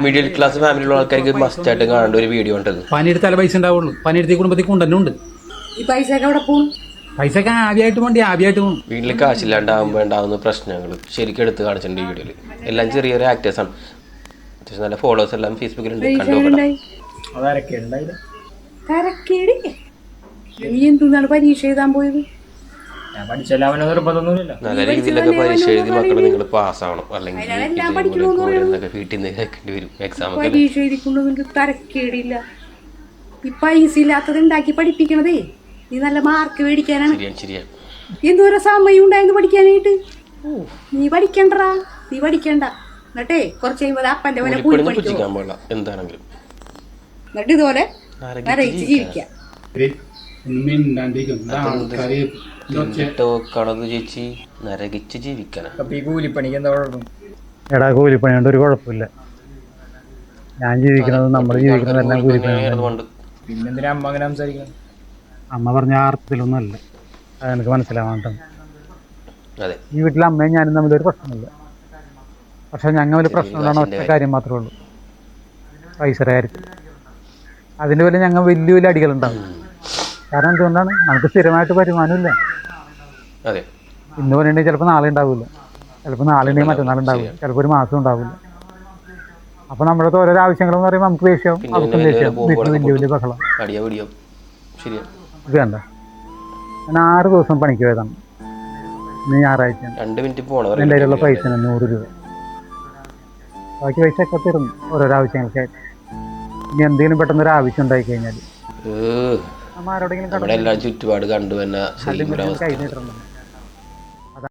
Middle class ഫാമിലിയുള്ള ആൾക്കാർക്ക് must ആയിട്ട് കാണേണ്ട ഒരു വീഡിയോ ഉണ്ട്. പണിയെടുത്താലേ പൈസ ഉണ്ടാവുള്ളൂ. പണിയെടുത്ത കുടുംബത്തിൽ കൊണ്ടുതന്നെ ഈ പൈസയൊക്കെ അവിടെ പോകും. പൈസ ആവിയായിട്ട് വേണ്ടി ആവിയായിട്ട് പോകും. വീട്ടിൽ കാശില്ലാണ്ടാകുമ്പോൾ ഉണ്ടാകുന്ന പ്രശ്നങ്ങൾ ശരിക്കും എടുത്ത് കാണിച്ചിട്ടുണ്ട് ഈ വീഡിയോയിൽ. എല്ലാം ചെറിയൊരു ആക്ടേഴ്സാണ്. അത്യാവശ്യം നല്ല ഫോളോവേഴ്സ് എല്ലാം ഫേസ്ബുക്കിലുണ്ട്. നീ എന്താണ് പരീക്ഷ എഴുതാൻ പോയത്? നല്ല രീതിയിലൊക്കെ പരീക്ഷ എഴുതി മക്കൾ നിങ്ങൾ പാസ്സാവണം, അല്ലെങ്കിൽ വീട്ടിൽ നിന്ന് കേൾക്കേണ്ടി വരും. എക്സാം പരീക്ഷ എഴുതിക്കൊണ്ട് തരക്കേടില്ല. ഈ പൈസ ഇല്ലാത്തത് ഉണ്ടാക്കി പഠിപ്പിക്കണതേ നീ നല്ല മാർക്ക് മേടിക്കാനാണ്. എന്തോരം സമയം ഉണ്ടായിരുന്നു പഠിക്കാനായിട്ട്. നീ പഠിക്കണ്ടടാ, നീ പഠിക്കണ്ട. എന്നിട്ടേ കുറച്ച് കഴിയുമ്പോൾ അപ്പന്റെ പോലെ എന്താണെങ്കിലും എന്നിട്ട് ഇതുപോലെ ജീവിക്കാം. ചേച്ചി നരകിച്ച് ജീവിക്കണം. എടാ കൂലിപ്പണി കൊണ്ട് ഒരു കുഴപ്പമില്ല. ഞാൻ ജീവിക്കുന്നത് നമ്മൾ ജീവിക്കുന്നതെല്ലാം കൂലിപ്പണി. പിന്നെന്തിനാ അമ്മ അങ്ങനെ സംസാരിക്കണം? അമ്മ പറഞ്ഞ ആ അർത്ഥത്തിലൊന്നും അല്ല, അതെനിക്ക് മനസ്സിലാവാണ്ട്. ഈ വീട്ടിലെ അമ്മയും ഞാനും തമ്മിലൊരു പ്രശ്നമില്ല. പക്ഷെ ഞങ്ങൾ ഒരു പ്രശ്നം ഉണ്ടാകുന്ന ഒറ്റ കാര്യം മാത്രമേ ഉള്ളൂ, പൈസയുടെ കാര്യത്തിൽ. അതിൻ്റെ പേരിൽ ഞങ്ങൾ വലിയ വലിയ അടികളുണ്ടാകും. കാരണം എന്തുകൊണ്ടാണ്? നമുക്ക് സ്ഥിരമായിട്ട് വരുമാനമില്ല. ഇന്ന് പറഞ്ഞിട്ടുണ്ടെങ്കിൽ ചിലപ്പോൾ നാളെ ഉണ്ടാവില്ല, ചിലപ്പോൾ നാളെ ഉണ്ടെങ്കിൽ മറ്റന്നാളുണ്ടാവില്ല, ചിലപ്പോൾ ഒരു മാസം ഉണ്ടാവില്ല. അപ്പോൾ നമ്മുടെ ഓരോരോ ആവശ്യങ്ങളെന്ന് പറയുമ്പോൾ നമുക്ക് ദേഷ്യം, അവർക്കും ദേഷ്യം, വീട്ടിൽ വലിയ വലിയ ബഹളം. ഇത് വേണ്ട. ഞാൻ 6 ദിവസം പണിക്ക് പോയതാണ്. ഇന്ന് ഞായറാഴ്ച. എൻ്റെ കയ്യിലുള്ള പൈസ 100 രൂപ. ബാക്കി പൈസ ഒക്കെ തരുന്നു ഓരോരോ ആവശ്യങ്ങൾക്കായിട്ട്. ഇനി എന്തെങ്കിലും പെട്ടെന്നൊരു ആവശ്യം ഉണ്ടായി കഴിഞ്ഞാൽ ചുറ്റുപാട് കണ്ടു തന്നെ കൈ നീട്ടുന്നുണ്ട്.